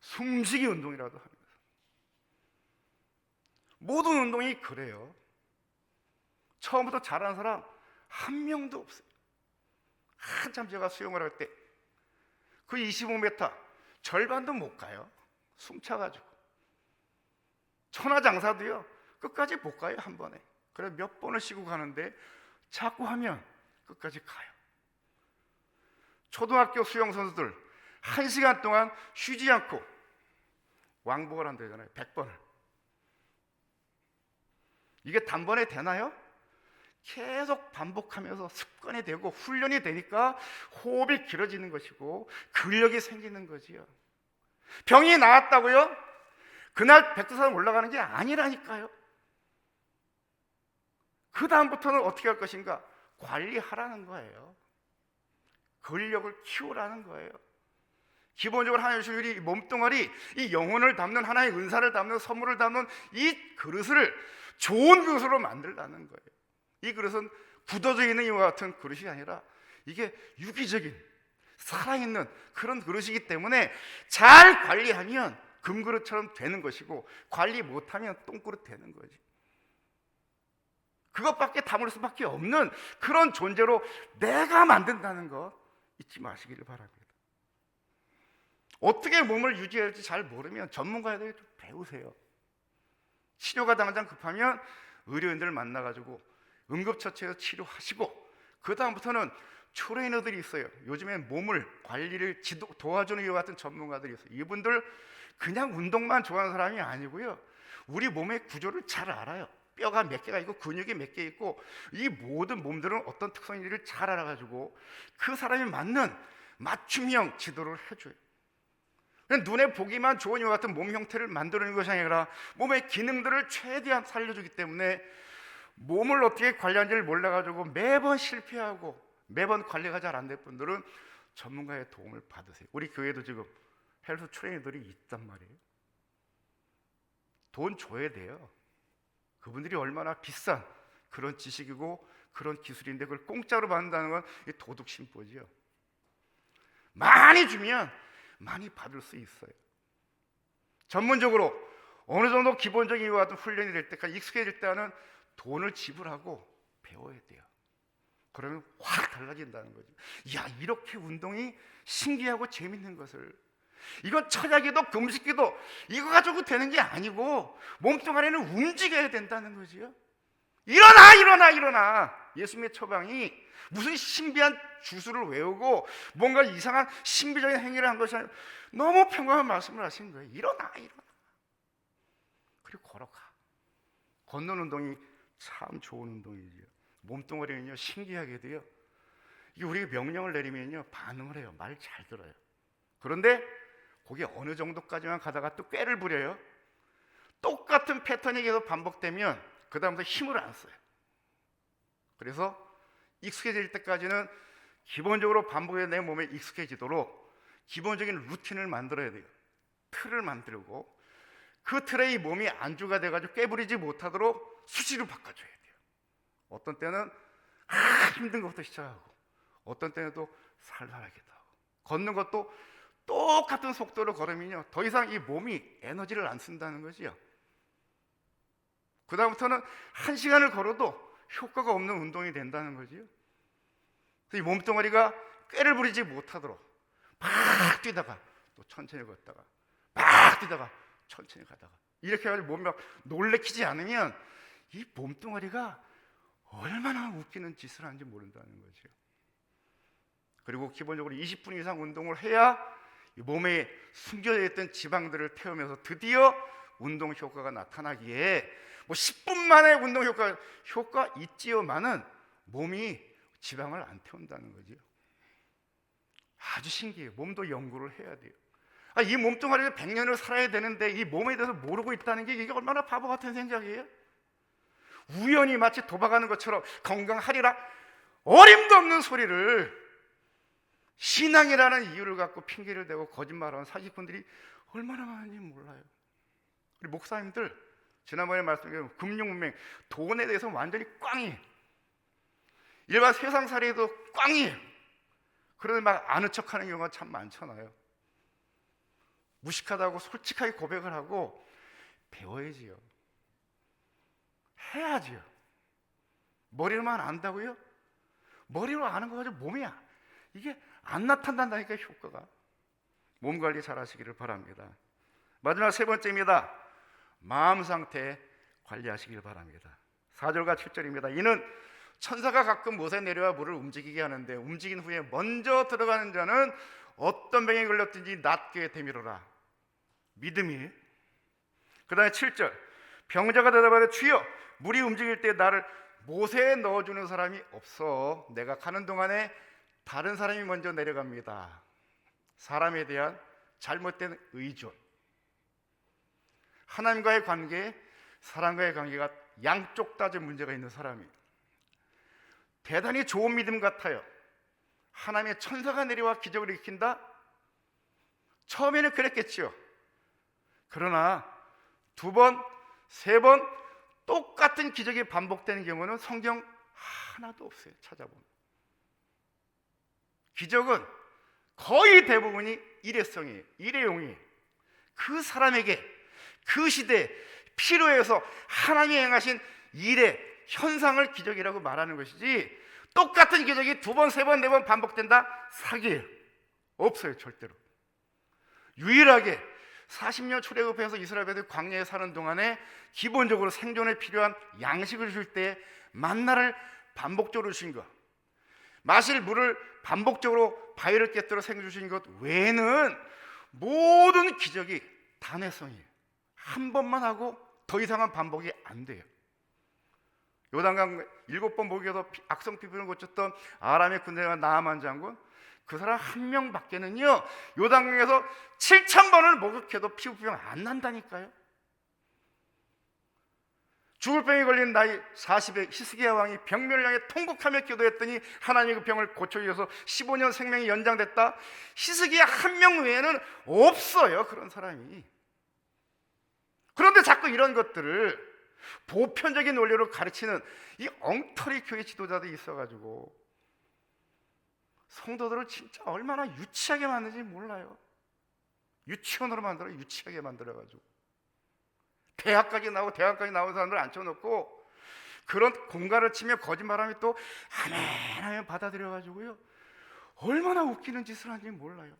A: 숨쉬기 운동이라도 합니다. 모든 운동이 그래요. 처음부터 잘하는 사람 한 명도 없어요. 한참 제가 수영을 할 때 그 25m 절반도 못 가요. 숨차가지고. 천하장사도요, 끝까지 못 가요. 한 번에. 그래 몇 번을 쉬고 가는데 자꾸 하면 끝까지 가요. 초등학교 수영 선수들 1시간 동안 쉬지 않고 왕복을 한다잖아요. 100번을. 이게 단번에 되나요? 계속 반복하면서 습관이 되고 훈련이 되니까 호흡이 길어지는 것이고 근력이 생기는 거지요. 병이 나았다고요? 그날 백두산 올라가는 게 아니라니까요. 그 다음부터는 어떻게 할 것인가? 관리하라는 거예요. 근력을 키우라는 거예요. 기본적으로 하나님의 주신 우리 몸뚱아리, 이 영혼을 담는, 하나의 은사를 담는, 선물을 담는 이 그릇을 좋은 그릇으로 만들라는 거예요. 이 그릇은 굳어져 있는 이와 같은 그릇이 아니라 이게 유기적인, 살아있는 그런 그릇이기 때문에 잘 관리하면 금그릇처럼 되는 것이고, 관리 못하면 똥그릇 되는 거지. 그것밖에 담을 수밖에 없는 그런 존재로 내가 만든다는 거 잊지 마시기를 바랍니다. 어떻게 몸을 유지해야 할지 잘 모르면 전문가에게 좀 배우세요. 치료가 당장 급하면 의료인들을 만나가지고 응급처치에서 치료하시고, 그 다음부터는 트레이너들이 있어요. 요즘에 몸을 관리를 도와주는 이와 같은 전문가들이 있어요. 이분들 그냥 운동만 좋아하는 사람이 아니고요, 우리 몸의 구조를 잘 알아요. 뼈가 몇 개가 있고 근육이 몇 개 있고, 이 모든 몸들은 어떤 특성인지를 잘 알아가지고 그 사람이 맞는 맞춤형 지도를 해줘요. 눈에 보기만 좋은 이와 같은 몸 형태를 만들어내는 것이 아니라 몸의 기능들을 최대한 살려주기 때문에 몸을 어떻게 관리하는지를 몰라가지고 매번 실패하고 매번 관리가 잘 안 될 분들은 전문가의 도움을 받으세요. 우리 교회도 지금 헬스 트레이너들이 있단 말이에요. 돈 줘야 돼요. 그분들이 얼마나 비싼 그런 지식이고 그런 기술인데 그걸 공짜로 받는다는 건 도둑 심보지요. 많이 주면 많이 받을 수 있어요. 전문적으로 어느 정도 기본적인 이와 같은 훈련이 될 때까지 익숙해질 때는 돈을 지불하고 배워야 돼요. 그러면 확 달라진다는 거죠. 야, 이렇게 운동이 신기하고 재밌는 것을, 이건 처자기도 금식기도 이거 가지고 되는 게 아니고 몸뚱아리는 움직여야 된다는 거지요. 일어나 일어나 일어나. 예수님의 처방이 무슨 신비한 주술을 외우고 뭔가 이상한 신비적인 행위를 한 것이 아니라 너무 평범한 말씀을 하신 거예요. 일어나 일어나. 그리고 걸어가. 걷는 운동이 참 좋은 운동이죠. 몸뚱아리는요 신기하게도요, 이게 우리가 명령을 내리면요 반응을 해요. 말 잘 들어요. 그런데 그게 어느 정도까지만 가다가 또 꾀를 부려요. 똑같은 패턴이 계속 반복되면 그 다음부터 힘을 안 써요. 그래서 익숙해질 때까지는 기본적으로 반복해 내 몸에 익숙해지도록 기본적인 루틴을 만들어야 돼요. 틀을 만들고 그 틀에 이 몸이 안주가 돼가지고 꾀부리지 못하도록 수시로 바꿔줘야 돼요. 어떤 때는 힘든 것부터 시작하고 어떤 때는 또 살살하기도 하고, 걷는 것도 똑같은 속도로 걸으면요 더 이상 이 몸이 에너지를 안 쓴다는 거지요. 그 다음부터는 1시간을 걸어도 효과가 없는 운동이 된다는 거지요. 이 몸뚱아리가 꾀를 부리지 못하도록 막 뛰다가 또 천천히 걷다가 막 뛰다가 천천히 가다가 이렇게 해가지고 몸이 막 놀래키지 않으면 이 몸뚱아리가 얼마나 웃기는 짓을 하는지 모른다는 거죠. 그리고 기본적으로 20분 이상 운동을 해야 이 몸에 숨겨져 있던 지방들을 태우면서 드디어 운동 효과가 나타나기에, 뭐 10분 만에 운동 효과 있지요만은 몸이 지방을 안 태운다는 거죠. 아주 신기해요. 몸도 연구를 해야 돼요. 이 몸뚱아리를 100년을 살아야 되는데 이 몸에 대해서 모르고 있다는 게 이게 얼마나 바보 같은 생각이에요. 우연히 마치 도박하는 것처럼 건강하리라 어림도 없는 소리를 신앙이라는 이유를 갖고 핑계를 대고 거짓말하는 사기꾼들이 얼마나 많은지 몰라요. 우리 목사님들 지난번에 말씀드린 금융문맹, 돈에 대해서 완전히 꽝이에요. 일반 세상살이도 꽝이에요. 그런데 막 아는 척하는 경우가 참 많잖아요. 무식하다고 솔직하게 고백을 하고 배워야지요. 해야지요. 머리로만 안다고요? 머리로 아는 거 가지고 몸이야 이게 안 나타난다니까. 효과가. 몸 관리 잘 하시기를 바랍니다. 마지막 3번째입니다. 마음 상태 관리하시길 바랍니다. 4절과 7절입니다. 이는 천사가 가끔 못에 내려와 물을 움직이게 하는데 움직인 후에 먼저 들어가는 자는 어떤 병에 걸렸든지 낫게 되미로라. 믿음이. 그 다음에 7절, 병자가 대답하되 주여 물이 움직일 때 나를 못에 넣어주는 사람이 없어 내가 가는 동안에 다른 사람이 먼저 내려갑니다. 사람에 대한 잘못된 의존. 하나님과의 관계, 사람과의 관계가 양쪽 다 문제가 있는 사람이 대단히 좋은 믿음 같아요. 하나님의 천사가 내려와 기적을 일으킨다? 처음에는 그랬겠죠. 그러나 2번, 3번 똑같은 기적이 반복되는 경우는 성경 하나도 없어요. 찾아보면 기적은 거의 대부분이 일회성이에요. 일회용이에요. 그 사람에게 그 시대에 필요해서 하나님이 행하신 일의 현상을 기적이라고 말하는 것이지, 똑같은 기적이 2번, 3번, 4번 반복된다? 사기예요. 없어요. 절대로. 유일하게 40년 출애굽해서 이스라엘 백성이 광야에 사는 동안에 기본적으로 생존에 필요한 양식을 줄 때 만나를 반복적으로 주신 것, 마실 물을 반복적으로 바위를 깨뜨려 생겨 주신 것 외에는 모든 기적이 단회성이에요. 한 번만 하고 더 이상은 반복이 안 돼요. 요단강 7번 목에서 악성 피부를 고쳤던 아람의 군대가 나아만 장군, 그 사람 한 명밖에는요 요단강에서 7,000번을 목욕해도 피부병 안 난다니까요. 죽을 병에 걸린 나이 40에 히스기야 왕이 병멸을 향해 통곡하며 기도했더니 하나님이 그 병을 고쳐주셔서 15년 생명이 연장됐다. 히스기야 한 명 외에는 없어요, 그런 사람이. 그런데 자꾸 이런 것들을 보편적인 원리로 가르치는 이 엉터리 교회 지도자들이 있어가지고 성도들을 진짜 얼마나 유치하게 만드는지 몰라요. 유치원으로 만들어, 유치하게 만들어가지고 대학까지 나온 사람들 앉혀놓고 그런 공갈을 치며 거짓말하면 또 하면 받아들여가지고요 얼마나 웃기는 짓을 하는지 몰라요.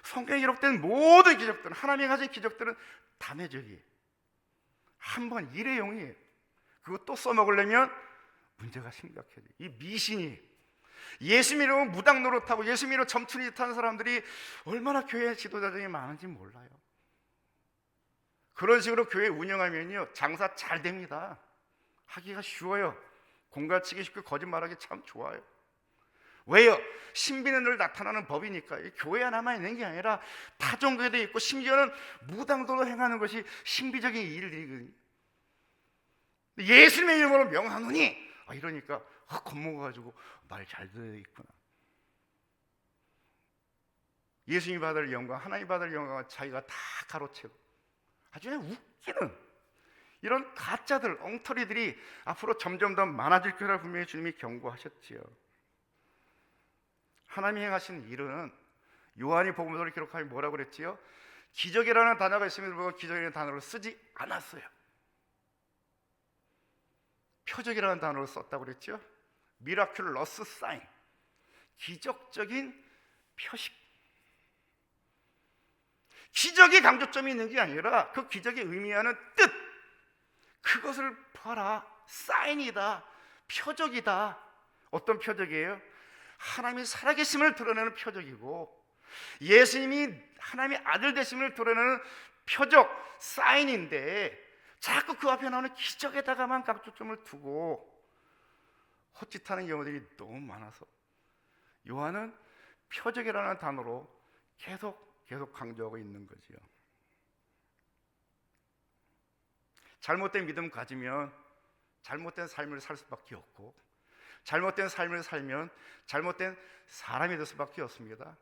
A: 성경에 기록된 모든 기적들은, 하나님이 가진 기적들은 단회적이에요. 한 번 일회용이에요. 그거 또 써먹으려면 문제가 심각해져. 이 미신이 예수 믿으면 무당 노릇하고 예수 믿으면 점투리 타는 사람들이 얼마나 교회 지도자들이 많은지 몰라요. 그런 식으로 교회 운영하면요 장사 잘 됩니다. 하기가 쉬워요. 공갈치기 쉽고 거짓말하기 참 좋아요. 왜요? 신비는 늘 나타나는 법이니까. 교회 하나만 있는 게 아니라 타종교회도 있고 심지어는 무당도로 행하는 것이 신비적인 일들이거든요. 예수님의 이름으로 명하노니 이러니까 겁먹어가지고 말 잘 들어야겠구나. 예수님이 받을 영광, 하나님 받을 영광은 자기가 다 가로채고 아주 그냥 웃기는 이런 가짜들, 엉터리들이 앞으로 점점 더 많아질 거라 분명히 주님이 경고하셨지요. 하나님이 행하신 일은 요한이 복음서를 기록하면 뭐라고 그랬지요? 기적이라는 단어가 있음에도 불구하고 기적이라는 단어를 쓰지 않았어요. 표적이라는 단어를 썼다고 그랬죠. 미라큘러스 사인, 기적적인 표식. 기적이 강조점이 있는 게 아니라 그 기적이 의미하는 뜻, 그것을 봐라, 사인이다, 표적이다. 어떤 표적이에요? 하나님이 살아계심을 드러내는 표적이고 예수님이 하나님의 아들 되심을 드러내는 표적, 사인인데 자꾸 그 앞에 나오는 기적에다가만 강조점을 두고 헛짓하는 경우들이 너무 많아서 요한은 표적이라는 단어로 계속 강조하고 있는 거지요. 잘못된 믿음 가지면 잘못된 삶을 살 수밖에 없고 잘못된 삶을 살면 잘못된 사람이 될 수밖에 없습니다.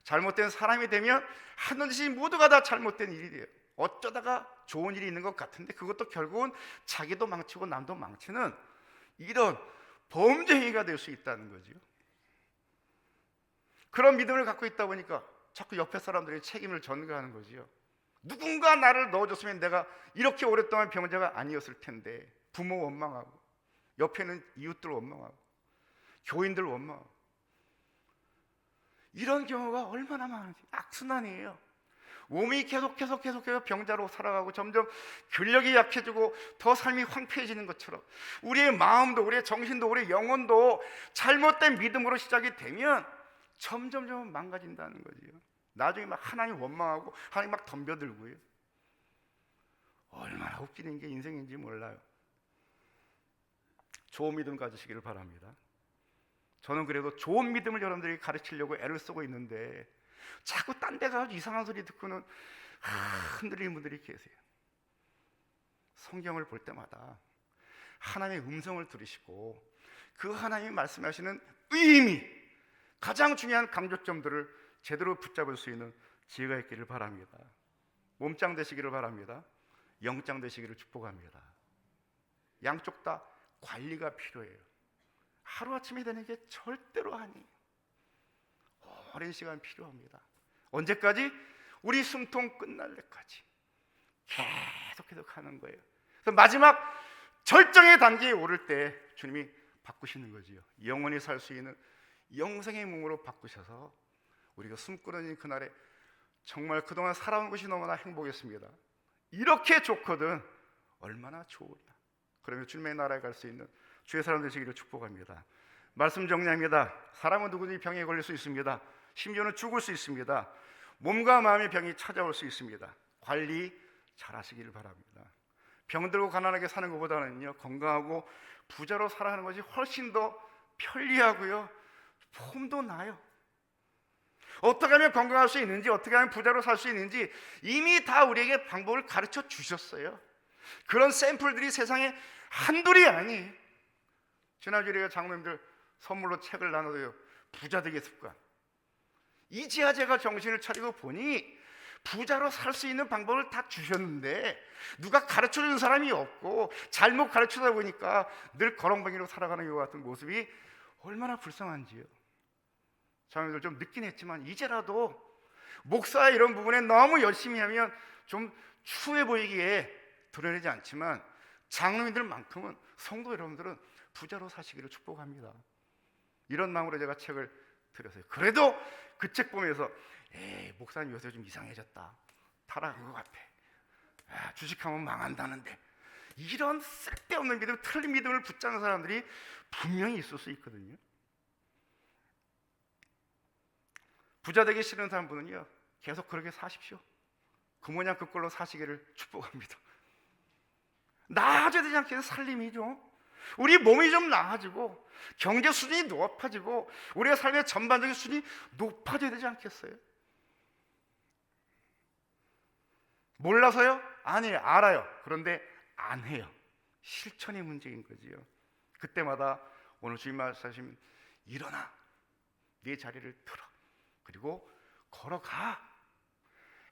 A: 잘못된 사람이 되면 하는 짓이 모두가 다 잘못된 일이 돼요. 어쩌다가 좋은 일이 있는 것 같은데 그것도 결국은 자기도 망치고 남도 망치는 이런 범죄 행위가 될 수 있다는 거죠. 그런 믿음을 갖고 있다 보니까 자꾸 옆에 사람들이 책임을 전가하는 거지요. 누군가 나를 넣어줬으면 내가 이렇게 오랫동안 병자가 아니었을 텐데. 부모 원망하고 옆에는 이웃들 원망하고 교인들 원망하고 이런 경우가 얼마나 많은지. 악순환이에요. 몸이 계속해서 병자로 살아가고 점점 근력이 약해지고 더 삶이 황폐해지는 것처럼 우리의 마음도 우리의 정신도 우리의 영혼도 잘못된 믿음으로 시작이 되면 점점 망가진다는 거지요. 나중에 막 하나님 원망하고 하나님 막 덤벼들고요. 얼마나 웃기는 게 인생인지 몰라요. 좋은 믿음 가지시기를 바랍니다. 저는 그래도 좋은 믿음을 여러분들이 가르치려고 애를 쓰고 있는데 자꾸 딴 데 가서 이상한 소리 듣고는 흔들리는 분들이 계세요. 성경을 볼 때마다 하나님의 음성을 들으시고 그 하나님이 말씀하시는 의미, 가장 중요한 강조점들을 제대로 붙잡을 수 있는 지혜가 있기를 바랍니다. 몸짱 되시기를 바랍니다. 영짱 되시기를 축복합니다. 양쪽 다 관리가 필요해요. 하루아침에 되는 게 절대로 아니에요. 오랜 시간 필요합니다. 언제까지? 우리 숨통 끝날 때까지 계속 하는 거예요. 그래서 마지막 절정의 단계에 오를 때 주님이 바꾸시는 거지요. 영원히 살 수 있는 영생의 몸으로 바꾸셔서 우리가 숨 끊어진 그날에 정말 그동안 살아온 것이 너무나 행복했습니다. 이렇게 좋거든 얼마나 좋으냐. 그러면 주님의 나라에 갈 수 있는 주의 사람 되시기를 축복합니다. 말씀 정리합니다. 사람은 누구든지 병에 걸릴 수 있습니다. 심지어는 죽을 수 있습니다. 몸과 마음의 병이 찾아올 수 있습니다. 관리 잘 하시기를 바랍니다. 병들고 가난하게 사는 것보다는요 건강하고 부자로 살아가는 것이 훨씬 더 편리하고요 폼도 나요. 어떻게 하면 건강할 수 있는지, 어떻게 하면 부자로 살 수 있는지 이미 다 우리에게 방법을 가르쳐 주셨어요. 그런 샘플들이 세상에 한둘이 아니에요. 지난주에 우리가 장로님들 선물로 책을 나눠줘요. 부자 되기 습관. 이제야 제가 정신을 차리고 보니 부자로 살 수 있는 방법을 다 주셨는데 누가 가르쳐주는 사람이 없고 잘못 가르치다 보니까 늘 거렁뱅이로 살아가는 것 같은 모습이 얼마나 불쌍한지요. 장로님들 좀 늦긴 했지만 이제라도 목사 이런 부분에 너무 열심히 하면 좀 추해 보이기에 드러내지 않지만 장로님들만큼은 성도 여러분들은 부자로 사시기를 축복합니다. 이런 마음으로 제가 책을 드렸어요. 그래도 그 책 보면서 목사님 요새 좀 이상해졌다. 타락한 것 같아. 주식하면 망한다는데 이런 쓸데없는 믿음, 틀린 믿음을 붙잡는 사람들이 분명히 있을 수 있거든요. 부자 되기 싫은 사람분은요, 계속 그렇게 사십시오. 그 모양 그 꼴로 사시기를 축복합니다. 나아져야 되지 않겠어요? 살림이 좀, 우리 몸이 좀 나아지고 경제 수준이 높아지고 우리의 삶의 전반적인 수준이 높아져야 되지 않겠어요? 몰라서요? 아니에요. 알아요. 그런데 안 해요. 실천이 문제인 거지요. 그때마다 오늘 주님 말씀하시면 일어나, 네 자리를 들어, 그리고 걸어가.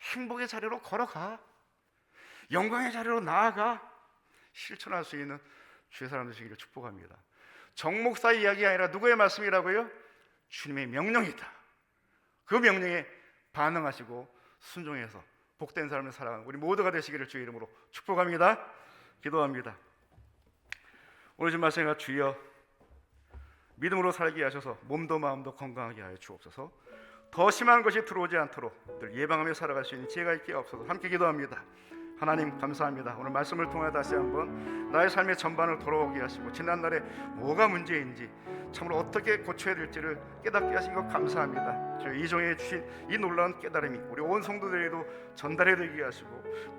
A: 행복의 자리로 걸어가. 영광의 자리로 나아가. 실천할 수 있는 주의 사람 되시기를 축복합니다. 정목사의 이야기가 아니라 누구의 말씀이라고요? 주님의 명령이다. 그 명령에 반응하시고 순종해서 복된 삶을 살아가는 우리 모두가 되시기를 주의 이름으로 축복합니다. 기도합니다. 오늘 주님 말씀과 주여, 믿음으로 살게 하셔서 몸도 마음도 건강하게 하여 주옵소서. 더 심한 것이 들어오지 않도록 늘 예방하며 살아갈 수 있는 지혜가 있게 없어서 함께 기도합니다. 하나님 감사합니다. 오늘 말씀을 통해 다시 한번 나의 삶의 전반을 돌아오게 하시고 지난날에 뭐가 문제인지 참으로 어떻게 고쳐야 될지를 깨닫게 하신 것 감사합니다. 저희 이종에 주신 이 놀라운 깨달음이 우리 온 성도들에게도 전달해 되게 하시고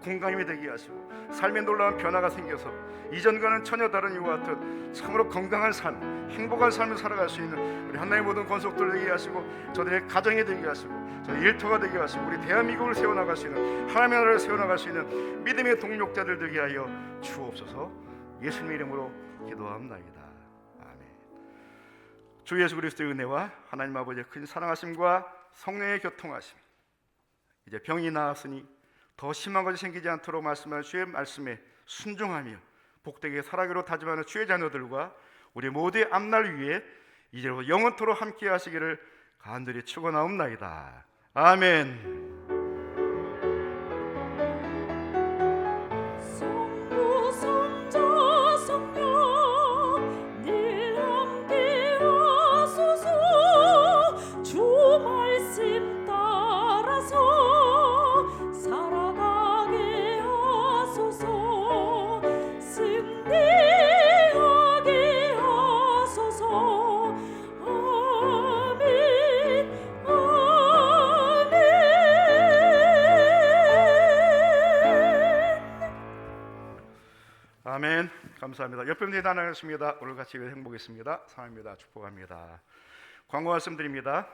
A: 공감이 되게 하시고 삶의 놀라운 변화가 생겨서 이전과는 전혀 다른 이와 같은 참으로 건강한 삶, 행복한 삶을 살아갈 수 있는 우리 하나님의 모든 권속들 되게 하시고 저들의 가정이 되게 하시고 저희 일터가 되게 하시고 우리 대한민국을 세워나갈 수 있는 하나님의 나라를 세워나갈 수 있는 믿음의 동력자들 되게 하여 주옵소서. 예수님의 이름으로 기도합나이다. 아멘. 주 예수 그리스도의 은혜와 하나님 아버지의 큰 사랑하심과 성령의 교통하심, 이제 병이 나았으니 더 심한 것이 생기지 않도록 말씀하신 주의 말씀에 순종하며 복되게 살아가기로 다짐하는 주의 자녀들과 우리 모두의 앞날 위에 이제부터 영원토록 함께 하시기를 간절히 축원하옵나이다. 아멘.
D: 성부 성자 성령 늘 함께 하소서. 주 말씀 따라서 살아가게 하소서. 승리하게 하소서. 아멘.
A: 아멘. 감사합니다. 옆에 분들이 나누겠습니다. 오늘 같이 행복했습니다. 사랑합니다. 축복합니다. 광고 말씀드립니다.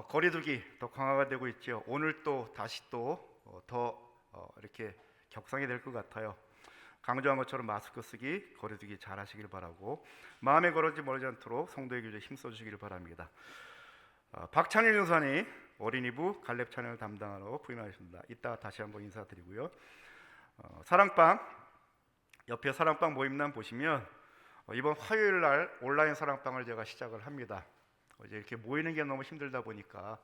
A: 거리두기 더 강화가 되고 있죠. 오늘 또 다시 또 더 이렇게 격상이 될 것 같아요. 강조한 것처럼 마스크 쓰기, 거리두기 잘 하시길 바라고 마음에 걸어지 멀지 않도록 성도의 교제에 힘써 주시기를 바랍니다. 박찬일 교사님 어린이부 갈렙 찬양을 담당하러 부임하셨습니다. 이따 다시 한번 인사드리고요. 사랑방 옆에 사랑방 모임란 보시면 이번 화요일 날 온라인 사랑방을 제가 시작을 합니다. 이제 이렇게 모이는 게 너무 힘들다 보니까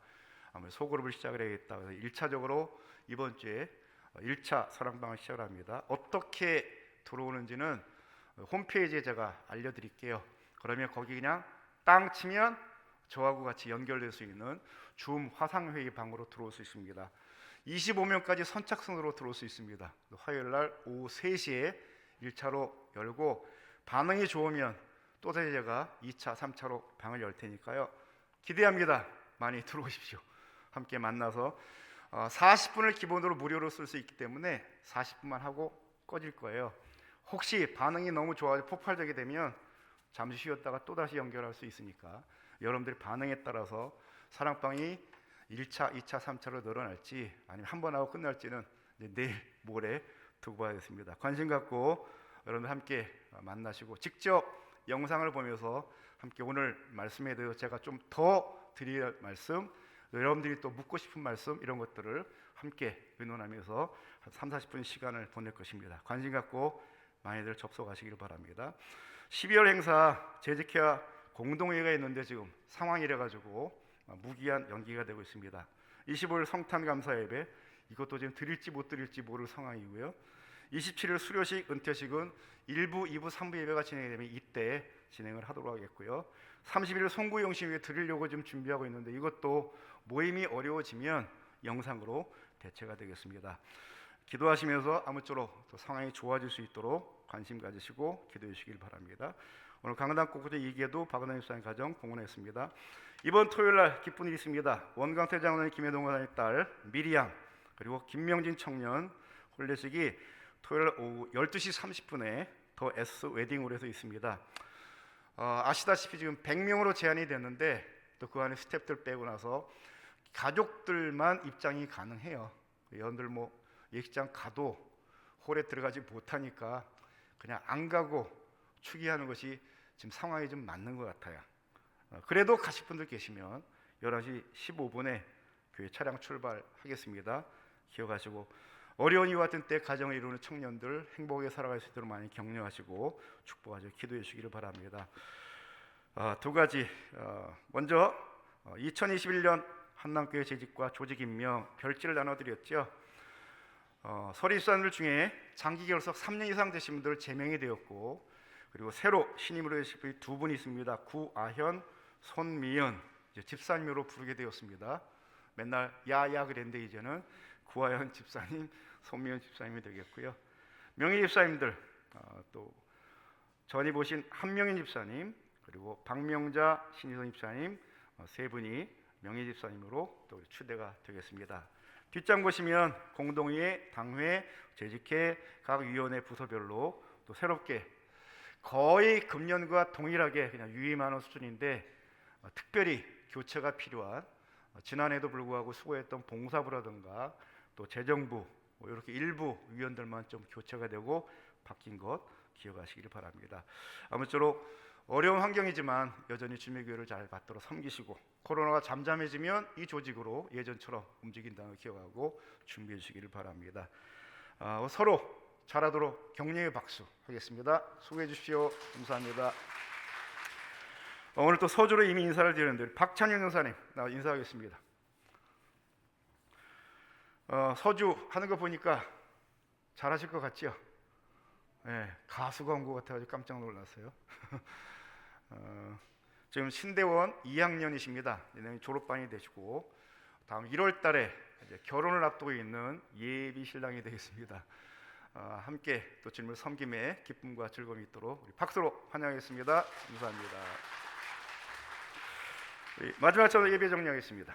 A: 아무래도 소그룹을 시작을 해야겠다. 그래서 1차적으로 이번 주에 1차 사랑방을 시작을 합니다. 어떻게 들어오는지는 홈페이지에 제가 알려드릴게요. 그러면 거기 그냥 땅 치면 저하고 같이 연결될 수 있는 줌 화상회의 방으로 들어올 수 있습니다. 25명까지 선착순으로 들어올 수 있습니다. 화요일 날 오후 3시에 1차로 열고 반응이 좋으면 또 다시 제가 2차, 3차로 방을 열 테니까요. 기대합니다. 많이 들어오십시오. 함께 만나서 40분을 기본으로 무료로 쓸 수 있기 때문에 40분만 하고 꺼질 거예요. 혹시 반응이 너무 좋아서 폭발되게 되면 잠시 쉬었다가 또다시 연결할 수 있으니까 여러분들의 반응에 따라서 사랑방이 1차, 2차, 3차로 늘어날지 아니면 한 번 하고 끝날지는 이제 내일 모레 두고 봐야겠습니다. 관심 갖고 여러분들 함께 만나시고 직접 영상을 보면서 함께 오늘 말씀에 대해서 제가 좀 더 드릴 말씀, 여러분들이 또 묻고 싶은 말씀 이런 것들을 함께 의논하면서 한 30-40분 시간을 보낼 것입니다. 관심 갖고 많이들 접속하시길 바랍니다. 12월 행사 재직회와 공동회의가 있는데 지금 상황이 이래가지고 무기한 연기가 되고 있습니다. 25일 성탄 감사 예배 이것도 지금 드릴지 못 드릴지 모를 상황이고요. 27일 수료식 은퇴식은 1부, 2부, 3부 예배가 진행이 되면 이때 진행을 하도록 하겠고요. 30일 송구 영신 예배 드리려고 지금 준비하고 있는데 이것도 모임이 어려워지면 영상으로 대체가 되겠습니다. 기도하시면서 아무쪼록 또 상황이 좋아질 수 있도록 관심 가지시고 기도해 주시길 바랍니다. 오늘 강단 곳곳에 이기에도 박은하 집사님 가정 공헌했습니다. 이번 토요일 날 기쁜 일이 있습니다. 원광태 장로님 김혜동 권사님 딸 미리양 그리고 김명진 청년 혼례식이 토요일 오후 12시 30분에 더 S 웨딩홀에서 있습니다. 아시다시피 지금 100명으로 제한이 됐는데 또 그 안에 스태프들 빼고 나서 가족들만 입장이 가능해요. 여러분들 뭐 예식장 가도 홀에 들어가지 못하니까 그냥 안 가고 추기하는 것이 지금 상황이 좀 맞는 것 같아요. 그래도 가실 분들 계시면 11시 15분에 교회 차량 출발하겠습니다. 기억하시고 어려운 이와 같은 때 가정을 이루는 청년들 행복하게 살아갈 수 있도록 많이 격려하시고 축복하시고 기도해 주시기를 바랍니다. 두 가지, 먼저 2021년 한남교회 재직과 조직 임명 별지를 나눠드렸죠. 서리수산들 중에 장기 결석 3년 이상 되신 분들 제명이 되었고, 그리고 새로 신임으로 되실 분이 두 분 있습니다. 구아현, 손미연, 이제 집사님으로 부르게 되었습니다. 맨날 야야 그랬는데 이제는 구아현 집사님, 손미연 집사님이 되겠고요. 명예 집사님들, 또 전이 보신 한명인 집사님, 그리고 박명자 신희선 집사님 세 분이 명예 집사님으로 또 추대가 되겠습니다. 뒷장 보시면 공동회, 당회, 재직회 각 위원회 부서별로 또 새롭게 거의 금년과 동일하게 그냥 유임하는 수준인데 특별히 교체가 필요한 지난해도 불구하고 수고했던 봉사부라든가 또 재정부 이렇게 일부 위원들만 좀 교체가 되고 바뀐 것 기억하시기를 바랍니다. 아무쪼록 어려운 환경이지만 여전히 주님의 교회를 잘 받도록 섬기시고 코로나가 잠잠해지면 이 조직으로 예전처럼 움직인다는 걸 기억하고 준비해 주시기를 바랍니다. 서로 잘하도록 격려의 박수 하겠습니다. 수고해 주십시오. 감사합니다. 오늘 또 서주로 이미 인사를 드렸는데 박찬영 형사님 인사하겠습니다. 서주 하는 거 보니까 잘하실 것 같죠? 네, 가수 광고 같아가지고 깜짝 놀랐어요. 지금 신대원 2학년이십니다. 내년 졸업반이 되시고 다음 1월 달에 이제 결혼을 앞두고 있는 예비 신랑이 되겠습니다. 함께 또 주님을 섬김에 기쁨과 즐거움이 있도록 우리 박수로 환영하겠습니다. 감사합니다. 마지막으로 예배 정리하겠습니다.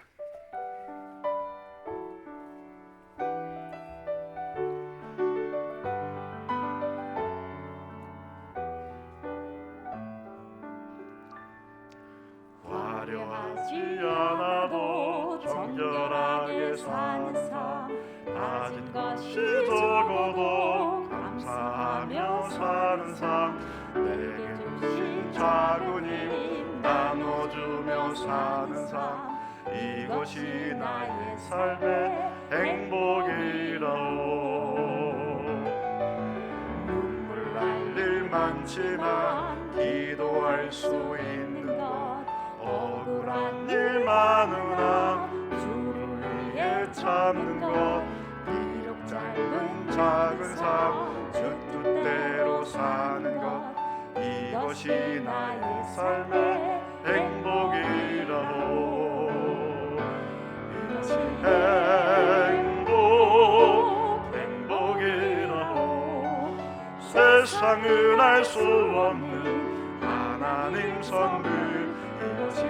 B: 화려하지 않아도 정결하게 사는 삶, 가진 것이 적어도 감사하며 사는 삶, 내게 주신 작은 힘 나눠주며 사는 삶, 이것이 나의 삶의 행복이라오. 눈물 날 일 많지만 기도할 수 있는 것, 억울한 일 많으나 주를 위해 참는 것, 비록 짧은 작은 삶 주 뜻대로 사는 것, 이것이 나의 삶의 행복이라오. 이것이 행복이라오. 세상은 알 수 없는 하나님 선물, 이것이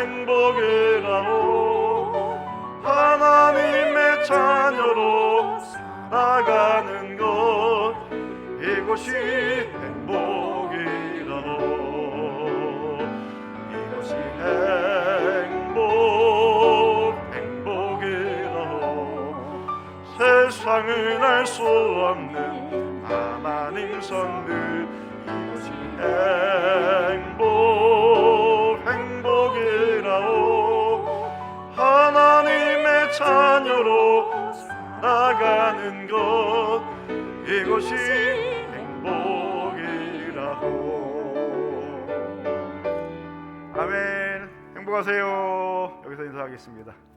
B: 행복이라오. 하나님의 자녀로 살아가는 것, 이것이 행복이라오. 이것이 행복이라오. 세상은 알 수 없는 하나님 선물, 이것이 행복이라오. 하나님의 자녀로 살아가는 것, 이것이 행복이라고.
A: 아멘. 행복하세요. 여기서 인사하겠습니다.